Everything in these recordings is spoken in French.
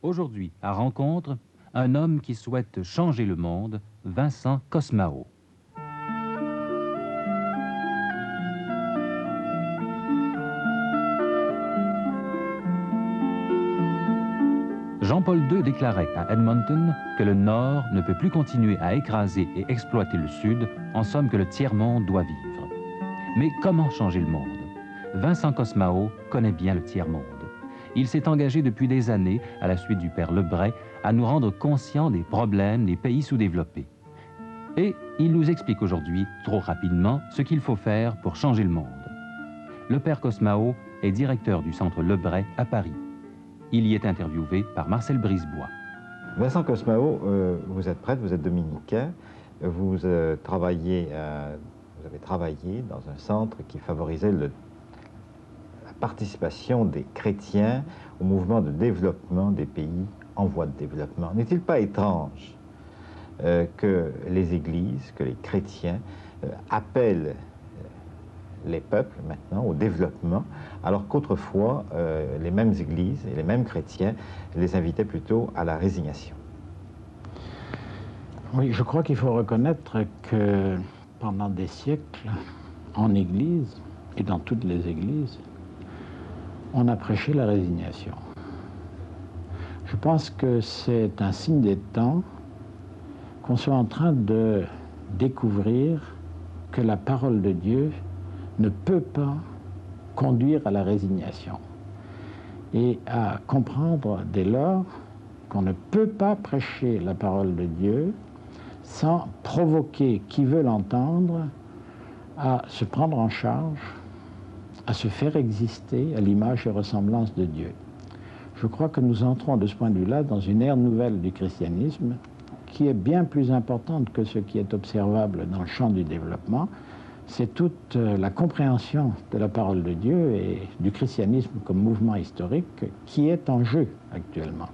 Aujourd'hui, à Rencontre, un homme qui souhaite changer le monde, Vincent Cosmao. Jean-Paul II déclarait à Edmonton que le Nord ne peut plus continuer à écraser et exploiter le Sud, en somme que le tiers-monde doit vivre. Mais comment changer le monde? Vincent Cosmao connaît bien le tiers-monde. Il s'est engagé depuis des années, à la suite du père Lebray, à nous rendre conscients des problèmes des pays sous-développés. Et il nous explique aujourd'hui, trop rapidement, ce qu'il faut faire pour changer le monde. Le père Cosmao est directeur du centre Lebray à Paris. Il y est interviewé par Marcel Brisebois. Vincent Cosmao, vous êtes prêtre, vous êtes dominicain, vous avez travaillé dans un centre qui favorisait la participation des chrétiens au mouvement de développement des pays en voie de développement. N'est-il pas étrange que les églises, que les chrétiens appellent les peuples maintenant au développement, alors qu'autrefois les mêmes églises et les mêmes chrétiens les invitaient plutôt à la résignation? Oui, je crois qu'il faut reconnaître que pendant des siècles, en église et dans toutes les églises, on a prêché la résignation. Je pense que c'est un signe des temps qu'on soit en train de découvrir que la parole de Dieu ne peut pas conduire à la résignation et à comprendre dès lors qu'on ne peut pas prêcher la parole de Dieu sans provoquer qui veut l'entendre à se prendre en charge, à se faire exister à l'image et ressemblance de Dieu. Je crois que nous entrons de ce point de vue-là dans une ère nouvelle du christianisme qui est bien plus importante que ce qui est observable dans le champ du développement. C'est toute la compréhension de la parole de Dieu et du christianisme comme mouvement historique qui est en jeu actuellement.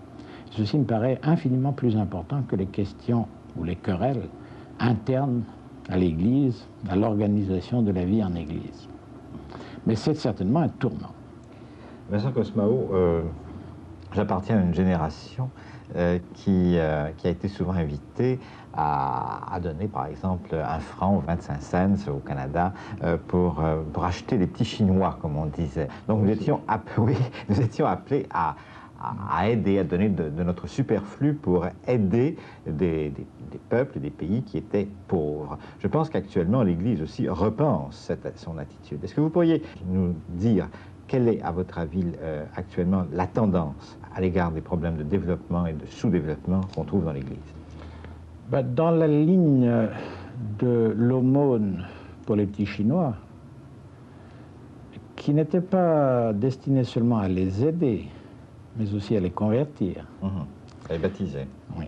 Ceci me paraît infiniment plus important que les questions ou les querelles internes à l'Église, à l'organisation de la vie en Église. Mais c'est certainement un tournant. Vincent Cosmao, j'appartiens à une génération qui a été souvent invitée à donner, par exemple, 1 franc ou 25 cents au Canada pour acheter des petits Chinois, comme on disait. Donc nous étions appelés à aider, à donner de notre superflu pour aider des peuples, des pays qui étaient pauvres. Je pense qu'actuellement, l'Église aussi repense son attitude. Est-ce que vous pourriez nous dire quelle est, à votre avis, actuellement la tendance à l'égard des problèmes de développement et de sous-développement qu'on trouve dans l'Église? Dans la ligne de l'aumône pour les petits Chinois, qui n'était pas destinée seulement à les aider, mais aussi à les convertir. À les baptiser. Oui,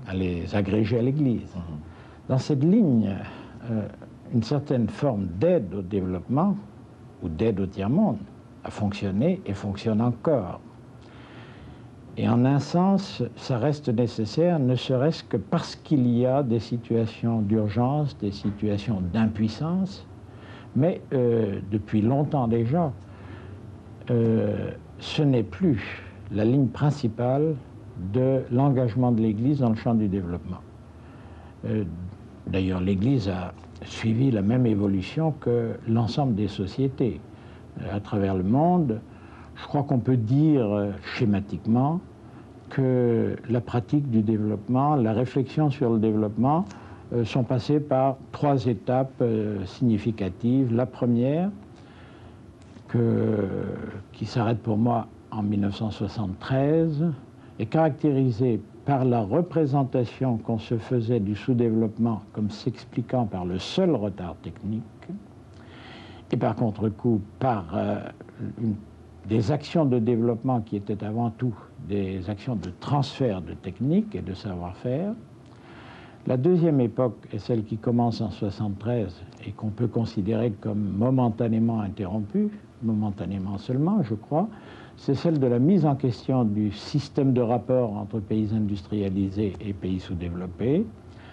à les agréger à l'Église. Dans cette ligne, une certaine forme d'aide au développement ou d'aide au tiers-monde a fonctionné et fonctionne encore. Et en un sens, ça reste nécessaire, ne serait-ce que parce qu'il y a des situations d'urgence, des situations d'impuissance, mais depuis longtemps déjà, ce n'est plus la ligne principale de l'engagement de l'Église dans le champ du développement. D'ailleurs, l'Église a suivi la même évolution que l'ensemble des sociétés à travers le monde. Je crois qu'on peut dire schématiquement que la pratique du développement, la réflexion sur le développement sont passées par 3 étapes significatives. La première, qui s'arrête pour moi en 1973, est caractérisée par la représentation qu'on se faisait du sous-développement comme s'expliquant par le seul retard technique, et par contre-coup par des actions de développement qui étaient avant tout des actions de transfert de techniques et de savoir-faire. La deuxième époque est celle qui commence en 1973 et qu'on peut considérer comme momentanément interrompue, momentanément seulement, je crois. C'est celle de la mise en question du système de rapport entre pays industrialisés et pays sous-développés,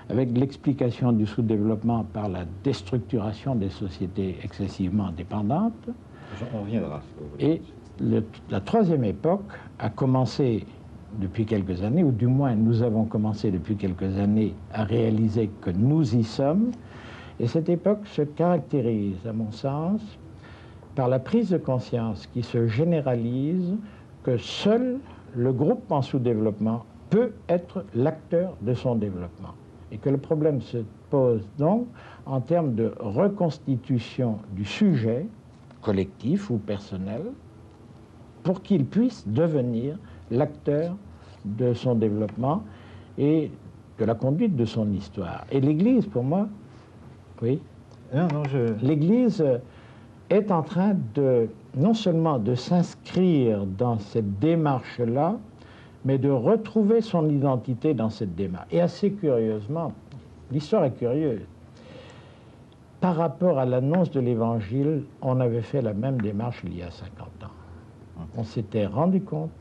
avec l'explication du sous-développement par la déstructuration des sociétés excessivement dépendantes. On reviendra. Et la troisième époque a commencé depuis quelques années, ou du moins nous avons commencé depuis quelques années à réaliser que nous y sommes. Et cette époque se caractérise, à mon sens, par la prise de conscience qui se généralise que seul le groupe en sous-développement peut être l'acteur de son développement. Et que le problème se pose donc en termes de reconstitution du sujet, collectif ou personnel, pour qu'il puisse devenir l'acteur de son développement et de la conduite de son histoire. Et l'Église, pour moi, oui, l'Église est en train de, non seulement de s'inscrire dans cette démarche-là, mais de retrouver son identité dans cette démarche. Et assez curieusement, l'histoire est curieuse. Par rapport à l'annonce de l'Évangile, on avait fait la même démarche il y a 50 ans. On s'était rendu compte,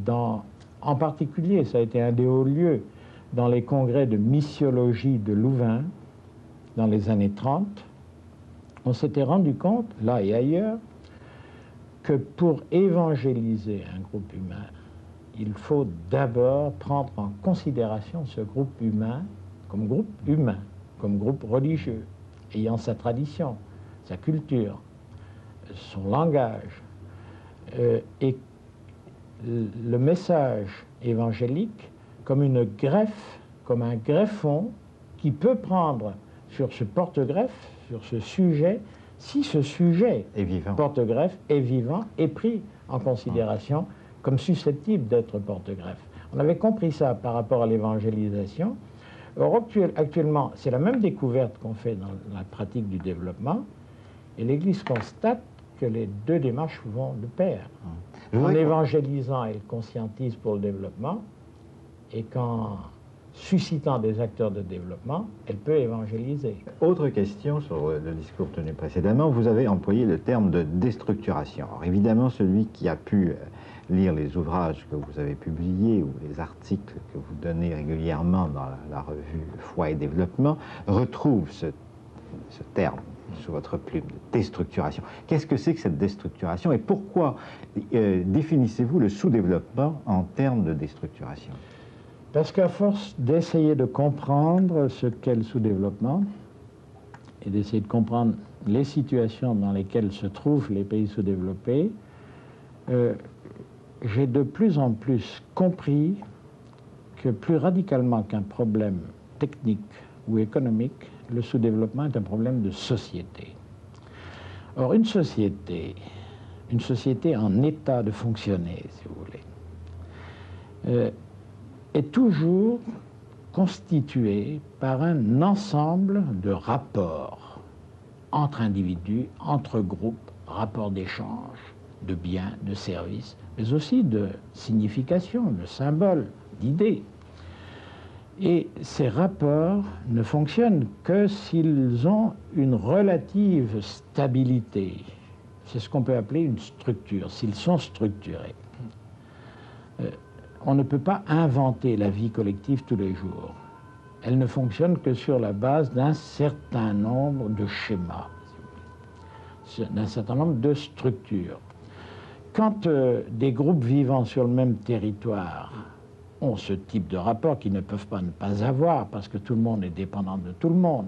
en particulier, ça a été un des hauts lieux, dans les congrès de missiologie de Louvain, dans les années 30, on s'était rendu compte, là et ailleurs, que pour évangéliser un groupe humain, il faut d'abord prendre en considération ce groupe humain, comme groupe religieux, ayant sa tradition, sa culture, son langage, et le message évangélique comme une greffe, comme un greffon qui peut prendre sur ce porte-greffe, sur ce sujet, si ce sujet porte-greffe est vivant et pris en considération comme susceptible d'être porte-greffe. On avait compris ça par rapport à l'évangélisation. Or, actuellement, c'est la même découverte qu'on fait dans la pratique du développement, et l'Église constate que les deux démarches vont de pair. En évangélisant, elle conscientise pour le développement, et qu'en suscitant des acteurs de développement, elle peut évangéliser. Autre question sur le discours tenu précédemment, vous avez employé le terme de déstructuration. Alors évidemment, celui qui a pu lire les ouvrages que vous avez publiés ou les articles que vous donnez régulièrement dans la revue Foi et Développement retrouve ce terme sous votre plume de déstructuration. Qu'est-ce que c'est que cette déstructuration et pourquoi définissez-vous le sous-développement en termes de déstructuration? Parce qu'à force d'essayer de comprendre ce qu'est le sous-développement et d'essayer de comprendre les situations dans lesquelles se trouvent les pays sous-développés, j'ai de plus en plus compris que plus radicalement qu'un problème technique ou économique, le sous-développement est un problème de société. Or, une société en état de fonctionner, si vous voulez, est toujours constituée par un ensemble de rapports entre individus, entre groupes, rapports d'échange, de biens, de services, mais aussi de signification, de symboles, d'idées. Et ces rapports ne fonctionnent que s'ils ont une relative stabilité. C'est ce qu'on peut appeler une structure, s'ils sont structurés. On ne peut pas inventer la vie collective tous les jours. Elle ne fonctionne que sur la base d'un certain nombre de schémas, d'un certain nombre de structures. Quand des groupes vivant sur le même territoire ont ce type de rapport qu'ils ne peuvent pas ne pas avoir parce que tout le monde est dépendant de tout le monde,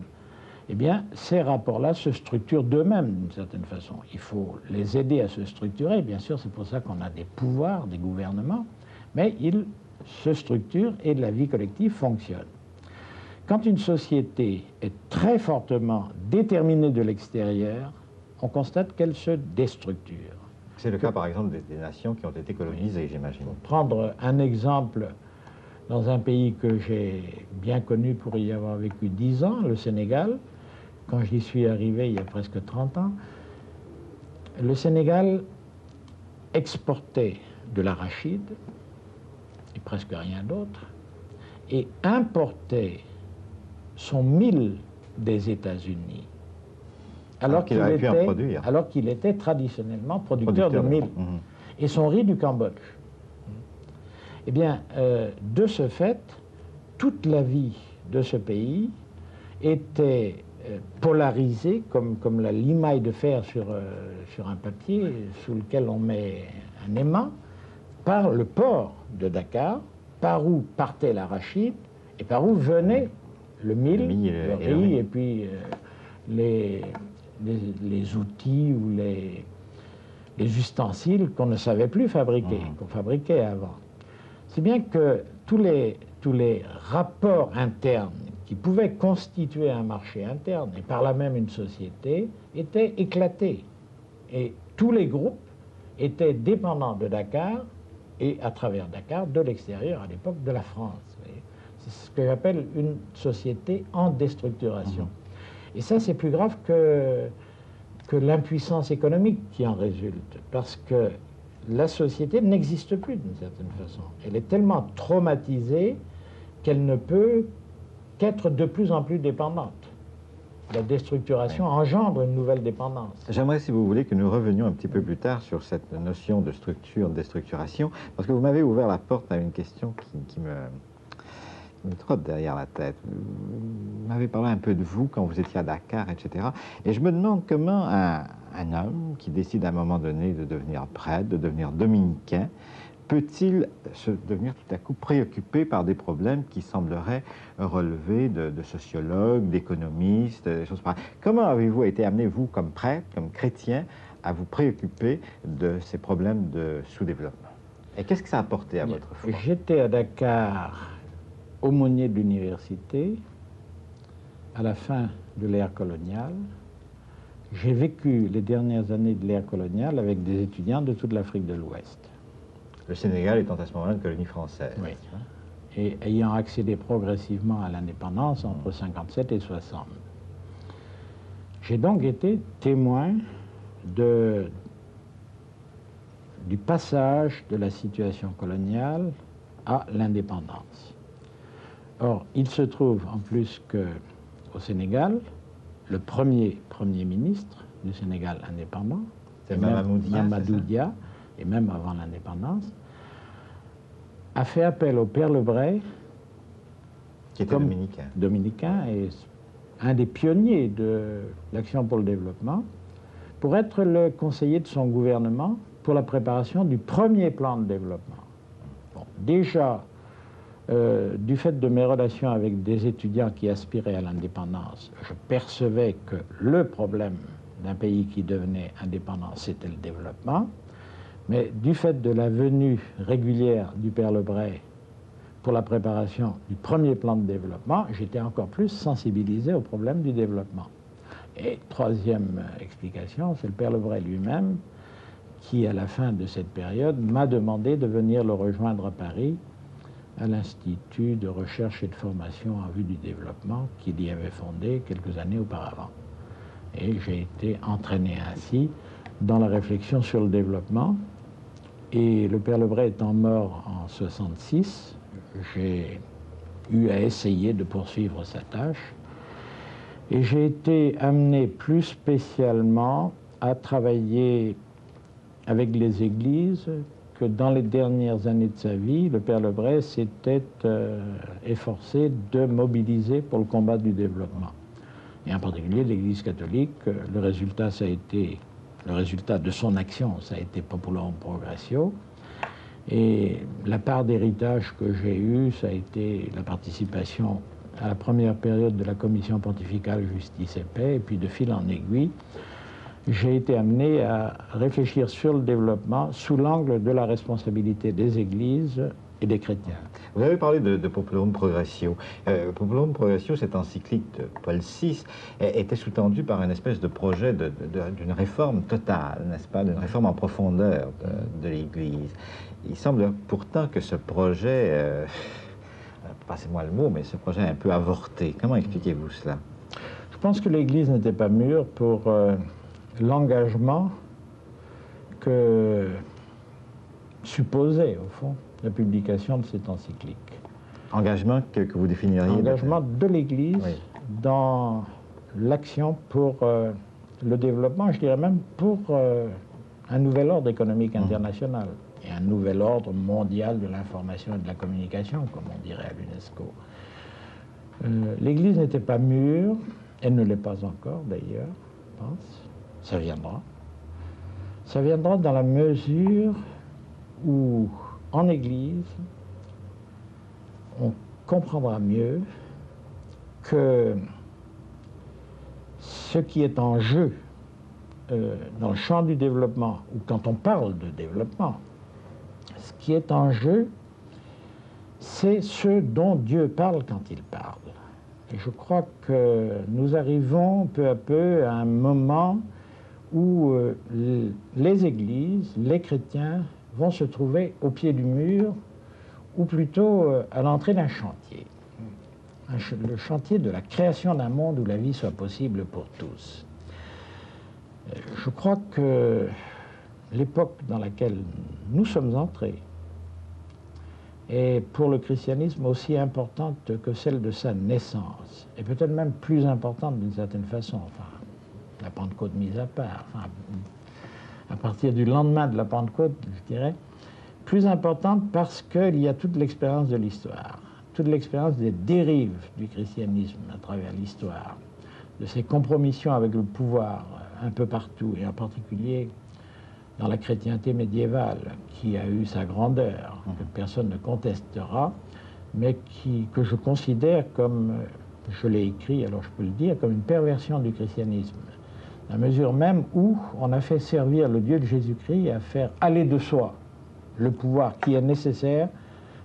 eh bien, ces rapports-là se structurent d'eux-mêmes d'une certaine façon. Il faut les aider à se structurer, bien sûr, c'est pour ça qu'on a des pouvoirs, des gouvernements, mais ils se structurent et la vie collective fonctionne. Quand une société est très fortement déterminée de l'extérieur, on constate qu'elle se déstructure. C'est le cas, par exemple, des nations qui ont été colonisées, j'imagine. Pour prendre un exemple, dans un pays que j'ai bien connu pour y avoir vécu 10 ans, le Sénégal, quand j'y suis arrivé il y a presque 30 ans, le Sénégal exportait de l'arachide, et presque rien d'autre, et importait son mil des États-Unis. Alors qu'il était traditionnellement producteur de mil. Et son riz du Cambodge. Eh bien, de ce fait, toute la vie de ce pays était polarisée comme la limaille de fer sur un papier sous lequel on met un aimant. par le port de Dakar, par où partait l'arachide et par où venait le mil, le riz, et puis les outils ou les ustensiles qu'on ne savait plus fabriquer, qu'on fabriquait avant. C'est bien que tous les rapports internes qui pouvaient constituer un marché interne et par là même une société étaient éclatés. Et tous les groupes étaient dépendants de Dakar et à travers Dakar de l'extérieur, à l'époque de la France. C'est ce que j'appelle une société en déstructuration. Et ça, c'est plus grave que l'impuissance économique qui en résulte, parce que la société n'existe plus d'une certaine façon. Elle est tellement traumatisée qu'elle ne peut qu'être de plus en plus dépendante. La déstructuration engendre une nouvelle dépendance. J'aimerais, si vous voulez, que nous revenions un petit peu plus tard sur cette notion de structure, de déstructuration, parce que vous m'avez ouvert la porte à une question qui me trotte derrière la tête. Vous m'avez parlé un peu de vous quand vous étiez à Dakar, etc. Et je me demande comment un homme qui décide à un moment donné de devenir prêtre, de devenir dominicain, peut-il se devenir tout à coup préoccupé par des problèmes qui sembleraient relever de sociologues, d'économistes, des choses pareilles. Comment avez-vous été amené, vous, comme prêtre, comme chrétien, à vous préoccuper de ces problèmes de sous-développement? Et qu'est-ce que ça a apporté à votre foi? J'étais à Dakar, aumônier de l'université, à la fin de l'ère coloniale. J'ai vécu les dernières années de l'ère coloniale avec des étudiants de toute l'Afrique de l'Ouest. Le Sénégal étant à ce moment-là une colonie française. Oui. Et ayant accédé progressivement à l'indépendance entre 57 et 60. J'ai donc été témoin du passage de la situation coloniale à l'indépendance. Or, il se trouve en plus qu'au Sénégal, le premier ministre du Sénégal indépendant, c'est Mamadou Dia, et même avant l'indépendance, a fait appel au Père Lebret, qui était dominicain et un des pionniers de l'Action pour le développement, pour être le conseiller de son gouvernement pour la préparation du premier plan de développement. Bon, déjà, du fait de mes relations avec des étudiants qui aspiraient à l'indépendance, je percevais que le problème d'un pays qui devenait indépendant, c'était le développement. Mais du fait de la venue régulière du Père Lebret pour la préparation du premier plan de développement, j'étais encore plus sensibilisé au problème du développement. Et troisième explication, c'est le Père Lebret lui-même qui, à la fin de cette période, m'a demandé de venir le rejoindre à Paris, à l'Institut de recherche et de formation en vue du développement qu'il y avait fondé quelques années auparavant. Et j'ai été entraîné ainsi dans la réflexion sur le développement. Et le Père Lebret étant mort en 66, j'ai eu à essayer de poursuivre sa tâche. Et j'ai été amené plus spécialement à travailler avec les églises que dans les dernières années de sa vie, le Père Lebret s'était efforcé de mobiliser pour le combat du développement. Et en particulier l'Église catholique, le résultat de son action, ça a été Populum Progressio. Et la part d'héritage que j'ai eue, ça a été la participation à la première période de la Commission pontificale Justice et Paix, et puis de fil en aiguille, j'ai été amené à réfléchir sur le développement sous l'angle de la responsabilité des églises et des chrétiens. Vous avez parlé de Populum Progressio. Populum Progressio, cette encyclique de Paul VI, était sous-tendue par une espèce de projet d'une réforme totale, n'est-ce pas, d'une réforme en profondeur de l'Église. Il semble pourtant que ce projet, passez-moi le mot, mais ce projet est un peu avorté. Comment expliquez-vous cela? Je pense que l'Église n'était pas mûre pour l'engagement que supposait, au fond, la publication de cette encyclique. Engagement que vous définiriez? Engagement de l'Église dans l'action pour le développement, je dirais même pour un nouvel ordre économique international et un nouvel ordre mondial de l'information et de la communication, comme on dirait à l'UNESCO. L'Église n'était pas mûre, elle ne l'est pas encore d'ailleurs, je pense. Ça viendra. Ça viendra dans la mesure où en Église, on comprendra mieux que ce qui est en jeu dans le champ du développement, ou quand on parle de développement, ce qui est en jeu, c'est ce dont Dieu parle quand il parle. Et je crois que nous arrivons peu à peu à un moment où les églises, les chrétiens, vont se trouver au pied du mur, ou plutôt à l'entrée d'un chantier. Le chantier de la création d'un monde où la vie soit possible pour tous. Je crois que l'époque dans laquelle nous sommes entrés est pour le christianisme aussi importante que celle de sa naissance, et peut-être même plus importante d'une certaine façon, enfin, la Pentecôte mise à part, enfin, à partir du lendemain de la Pentecôte, je dirais, plus importante parce qu'il y a toute l'expérience de l'histoire, toute l'expérience des dérives du christianisme à travers l'histoire, de ses compromissions avec le pouvoir un peu partout, et en particulier dans la chrétienté médiévale, qui a eu sa grandeur, que personne ne contestera, mais que je considère comme, je l'ai écrit, alors je peux le dire, comme une perversion du christianisme, à mesure même où on a fait servir le Dieu de Jésus-Christ à faire aller de soi le pouvoir qui est nécessaire,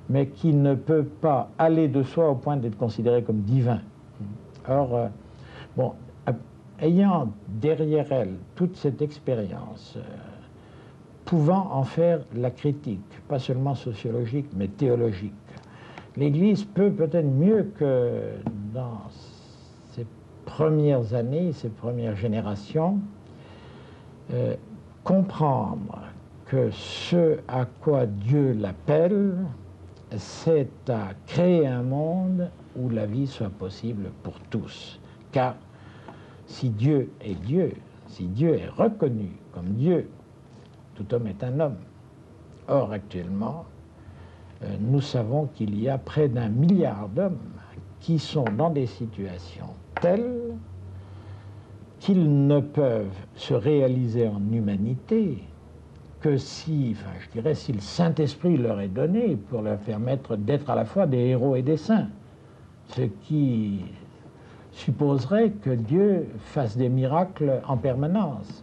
mais qui ne peut pas aller de soi au point d'être considéré comme divin. Or, bon, ayant derrière elle toute cette expérience, pouvant en faire la critique, pas seulement sociologique, mais théologique, l'Église peut peut-être mieux que dans ses premières années, ses premières générations, comprendre que ce à quoi Dieu l'appelle, c'est à créer un monde où la vie soit possible pour tous. Car si Dieu est Dieu, si Dieu est reconnu comme Dieu, tout homme est un homme. Or, actuellement, nous savons qu'il y a près d'1 milliard d'hommes qui sont dans des situations telles qu'ils ne peuvent se réaliser en humanité que si, enfin, je dirais, si le Saint-Esprit leur est donné pour leur permettre d'être à la fois des héros et des saints, ce qui supposerait que Dieu fasse des miracles en permanence.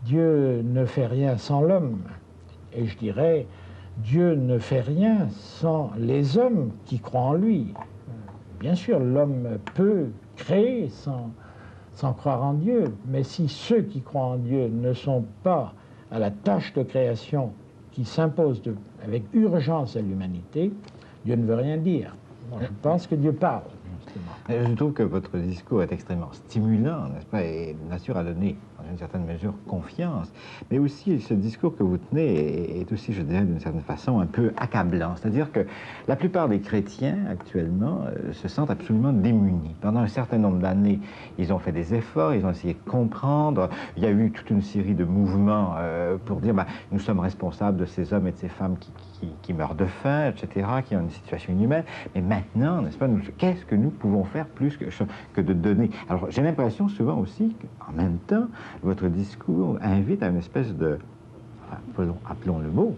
Dieu ne fait rien sans l'homme, et je dirais, Dieu ne fait rien sans les hommes qui croient en lui. Bien sûr, l'homme peut créer sans croire en Dieu, mais si ceux qui croient en Dieu ne sont pas à la tâche de création qui s'impose avec urgence à l'humanité, Dieu ne veut rien dire. Bon, je pense que Dieu parle. Je trouve que votre discours est extrêmement stimulant, n'est-ce pas, et de nature à donner, dans une certaine mesure, confiance. Mais aussi, ce discours que vous tenez est aussi, je dirais, d'une certaine façon, un peu accablant. C'est-à-dire que la plupart des chrétiens, actuellement, se sentent absolument démunis. Pendant un certain nombre d'années, ils ont fait des efforts, ils ont essayé de comprendre. Il y a eu toute une série de mouvements pour dire, bah, nous sommes responsables de ces hommes et de ces femmes qui meurent de faim, etc., qui ont une situation inhumaine. Mais maintenant, n'est-ce pas, qu'est-ce que nous pouvons faire plus que de donner? Alors, j'ai l'impression souvent aussi qu'en même temps, votre discours invite à une espèce de, appelons le mot,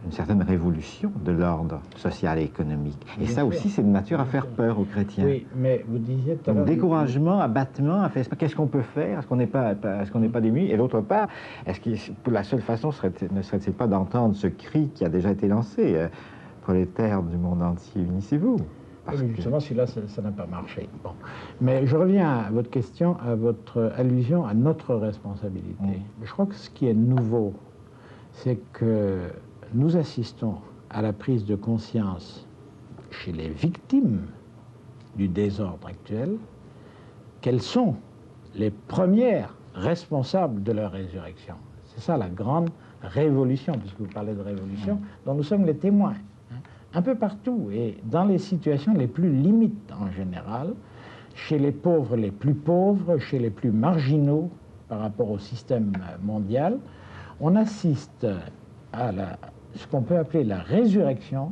une certaine révolution de l'ordre social et économique. Et bien ça sûr. Aussi, c'est de nature à faire peur aux chrétiens. Oui, mais vous disiez tout à l'heure... Découragement, abattement, qu'est-ce qu'on peut faire? Est-ce qu'on n'est pas démunis? Et d'autre part, la seule façon ne serait-il pas d'entendre ce cri qui a déjà été lancé, prolétaires du monde entier, unissez-vous? Oui, justement, celui-là, ça n'a pas marché. Bon. Mais je reviens à votre question, à votre allusion à notre responsabilité. Je crois que ce qui est nouveau, c'est que nous assistons à la prise de conscience chez les victimes du désordre actuel qu'elles sont les premières responsables de leur résurrection. C'est ça la grande révolution, puisque vous parlez de révolution, dont nous sommes les témoins. Un peu partout, et dans les situations les plus limites en général, chez les pauvres les plus pauvres, chez les plus marginaux par rapport au système mondial, on assiste à ce qu'on peut appeler la résurrection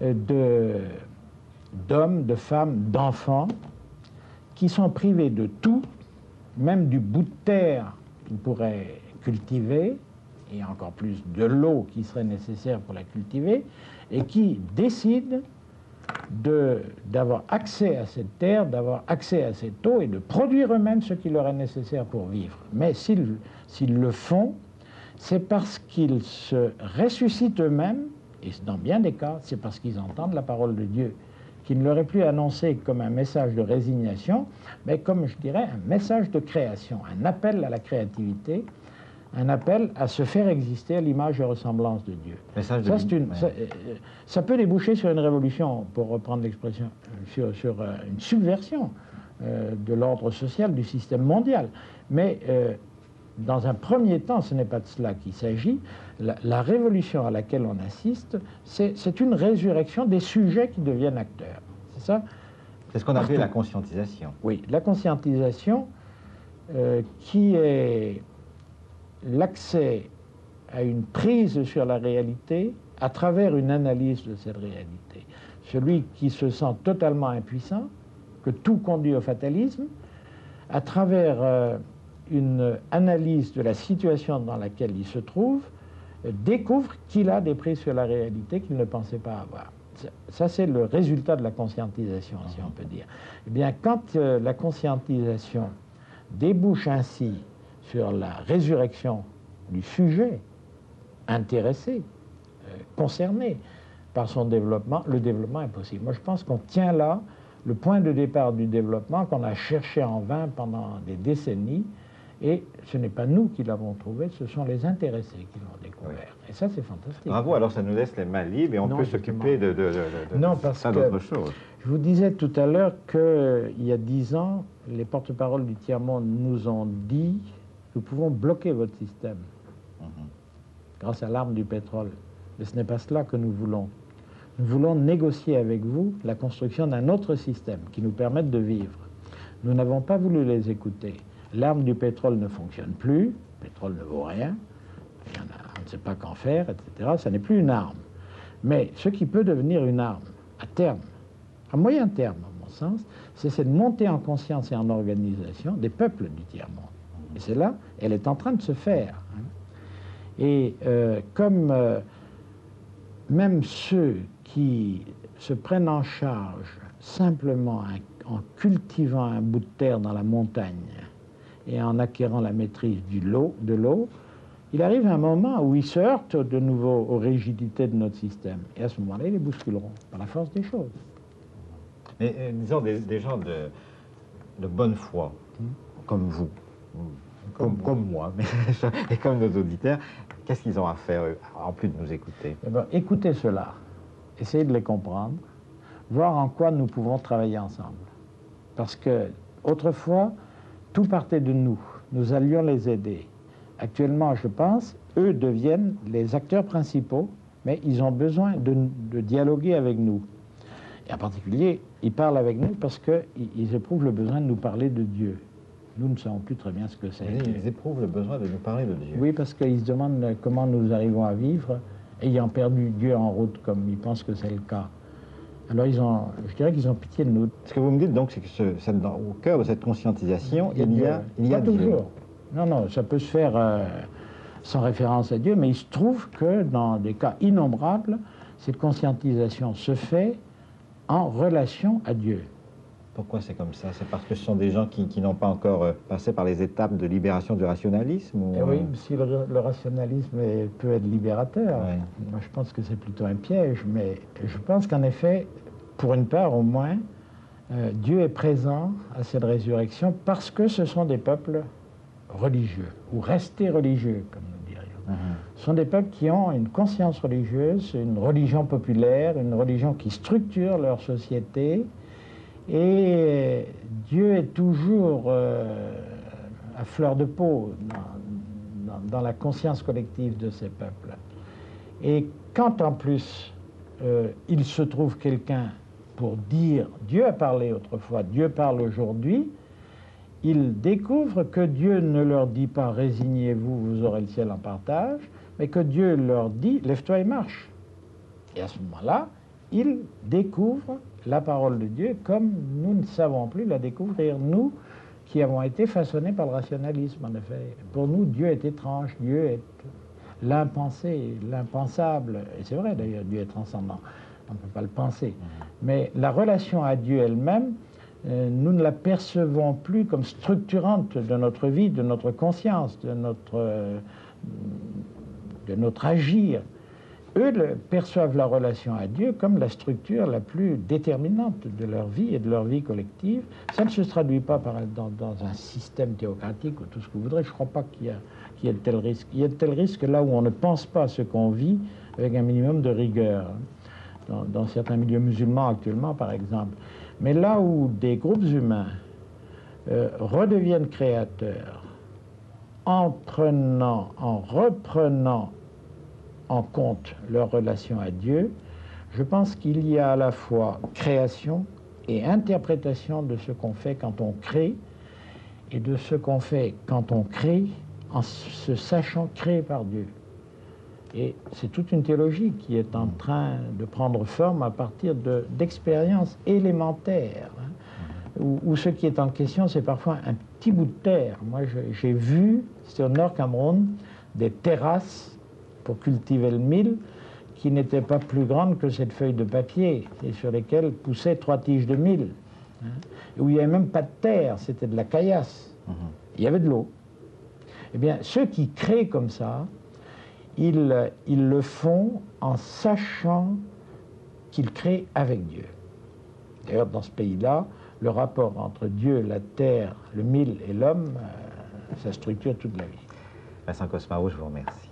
d'hommes, de femmes, d'enfants qui sont privés de tout, même du bout de terre qu'ils pourraient cultiver, et encore plus de l'eau qui serait nécessaire pour la cultiver, et qui décide d'avoir accès à cette terre, d'avoir accès à cette eau et de produire eux-mêmes ce qui leur est nécessaire pour vivre. Mais s'ils le font, c'est parce qu'ils se ressuscitent eux-mêmes, et dans bien des cas, c'est parce qu'ils entendent la parole de Dieu, qui ne leur est plus annoncé comme un message de résignation, mais comme, je dirais, un message de création, un appel à la créativité, un appel à se faire exister à l'image et ressemblance de Dieu. Ça peut déboucher sur une révolution, pour reprendre l'expression, sur une subversion de l'ordre social du système mondial. Mais dans un premier temps, ce n'est pas de cela qu'il s'agit. La révolution à laquelle on assiste, c'est une résurrection des sujets qui deviennent acteurs. C'est ça? C'est ce qu'on appelle la conscientisation. Oui, la conscientisation qui est l'accès à une prise sur la réalité à travers une analyse de cette réalité. Celui qui se sent totalement impuissant, que tout conduit au fatalisme, à travers une analyse de la situation dans laquelle il se trouve, découvre qu'il a des prises sur la réalité qu'il ne pensait pas avoir. Ça, c'est le résultat de la conscientisation, si on peut dire. Eh bien, quand la conscientisation débouche ainsi sur la résurrection du sujet intéressé, concerné par son développement, le développement est possible. Moi, je pense qu'on tient là le point de départ du développement qu'on a cherché en vain pendant des décennies, et ce n'est pas nous qui l'avons trouvé, ce sont les intéressés qui l'ont découvert. Oui. Et ça, c'est fantastique. Bravo, alors ça nous laisse les mains libres et on peut s'occuper de tas d'autres choses. Je vous disais tout à l'heure qu'il y a 10 ans, les porte-paroles du tiers-monde nous ont dit: nous pouvons bloquer votre système grâce à l'arme du pétrole. Mais ce n'est pas cela que nous voulons. Nous voulons négocier avec vous la construction d'un autre système qui nous permette de vivre. Nous n'avons pas voulu les écouter. L'arme du pétrole ne fonctionne plus, le pétrole ne vaut rien, on ne sait pas qu'en faire, etc. Ça n'est plus une arme. Mais ce qui peut devenir une arme, à terme, à moyen terme, à mon sens, c'est cette montée en conscience et en organisation des peuples du tiers-monde. Et c'est là, elle est en train de se faire. Et comme même ceux qui se prennent en charge simplement en cultivant un bout de terre dans la montagne et en acquérant la maîtrise de l'eau, il arrive un moment où ils se heurtent de nouveau aux rigidités de notre système. Et à ce moment-là, ils les bousculeront par la force des choses. Mais disons, des gens de bonne foi, comme vous, comme moi, et comme nos auditeurs, qu'est-ce qu'ils ont à faire, en plus de nous écouter? Eh bien, écoutez cela, essayez de les comprendre, voir en quoi nous pouvons travailler ensemble. Parce que, autrefois, tout partait de nous. Nous allions les aider. Actuellement, je pense, eux deviennent les acteurs principaux, mais ils ont besoin de dialoguer avec nous. Et en particulier, ils parlent avec nous parce qu'ils éprouvent le besoin de nous parler de Dieu. Nous ne savons plus très bien ce que c'est. Ils éprouvent le besoin de nous parler de Dieu. Oui, parce qu'ils se demandent comment nous arrivons à vivre, ayant perdu Dieu en route, comme ils pensent que c'est le cas. Alors, je dirais qu'ils ont pitié de nous. Ce que vous me dites donc, c'est que au cœur de cette conscientisation, il y a pas Dieu. Toujours. Non, ça peut se faire sans référence à Dieu, mais il se trouve que dans des cas innombrables, cette conscientisation se fait en relation à Dieu. Pourquoi c'est comme ça? C'est parce que ce sont des gens qui n'ont pas encore passé par les étapes de libération du rationalisme ou... Oui, si le rationalisme peut être libérateur, ouais. Moi je pense que c'est plutôt un piège, mais je pense qu'en effet, pour une part au moins, Dieu est présent à cette résurrection parce que ce sont des peuples religieux, ou restés religieux, comme nous dirions. Ce sont des peuples qui ont une conscience religieuse, une religion populaire, une religion qui structure leur société. Et Dieu est toujours à fleur de peau dans la conscience collective de ces peuples. Et quand en plus il se trouve quelqu'un pour dire Dieu a parlé autrefois, Dieu parle aujourd'hui, ils découvrent que Dieu ne leur dit pas résignez-vous, vous aurez le ciel en partage, mais que Dieu leur dit lève-toi et marche. Et à ce moment-là, ils découvrent la parole de Dieu comme nous ne savons plus la découvrir, nous qui avons été façonnés par le rationalisme, en effet. Pour nous, Dieu est étrange, Dieu est l'impensé, l'impensable. Et c'est vrai d'ailleurs, Dieu est transcendant, on ne peut pas le penser. Mais la relation à Dieu elle-même, nous ne la percevons plus comme structurante de notre vie, de notre conscience, de notre agir. Eux perçoivent la relation à Dieu comme la structure la plus déterminante de leur vie et de leur vie collective. Ça ne se traduit pas dans un système théocratique ou tout ce que vous voudrez. Je ne crois pas qu'il y ait de tel risque. Il y a de tel risque là où on ne pense pas à ce qu'on vit avec un minimum de rigueur. Dans certains milieux musulmans actuellement, par exemple. Mais là où des groupes humains redeviennent créateurs en reprenant en compte leur relation à Dieu, je pense qu'il y a à la fois création et interprétation de ce qu'on fait quand on crée, et de ce qu'on fait quand on crée en se sachant créé par Dieu. Et c'est toute une théologie qui est en train de prendre forme à partir d'expériences élémentaires, hein, où ce qui est en question, c'est parfois un petit bout de terre. Moi, j'ai vu, c'était au Nord Cameroun, des terrasses pour cultiver le mil qui n'étaient pas plus grandes que cette feuille de papier et sur lesquelles poussaient 3 tiges de mil, hein, où il n'y avait même pas de terre, c'était de la caillasse. Il y avait de l'eau. Eh bien, ceux qui créent comme ça, ils le font en sachant qu'ils créent avec Dieu. D'ailleurs, dans ce pays-là, le rapport entre Dieu, la terre, le mil et l'homme, ça structure toute la vie. Vincent Cosmao, je vous remercie.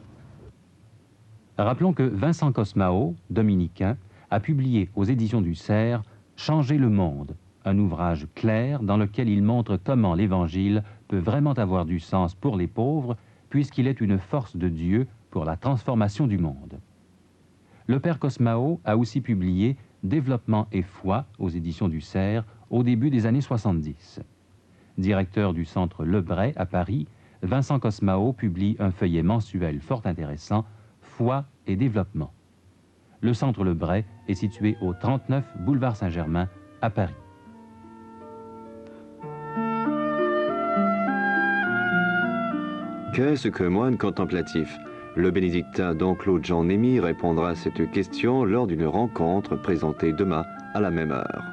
Rappelons que Vincent Cosmao, dominicain, a publié aux éditions du Cerf « Changer le monde », un ouvrage clair dans lequel il montre comment l'Évangile peut vraiment avoir du sens pour les pauvres, puisqu'il est une force de Dieu pour la transformation du monde. Le père Cosmao a aussi publié « Développement et foi » aux éditions du Cerf au début des années 70. Directeur du centre Lebray à Paris, Vincent Cosmao publie un feuillet mensuel fort intéressant, Foi et développement. Le centre Lebray est situé au 39 boulevard Saint-Germain à Paris. Qu'est-ce que moine contemplatif? Le bénédictin don Claude Jean Némy répondra à cette question lors d'une rencontre présentée demain à la même heure.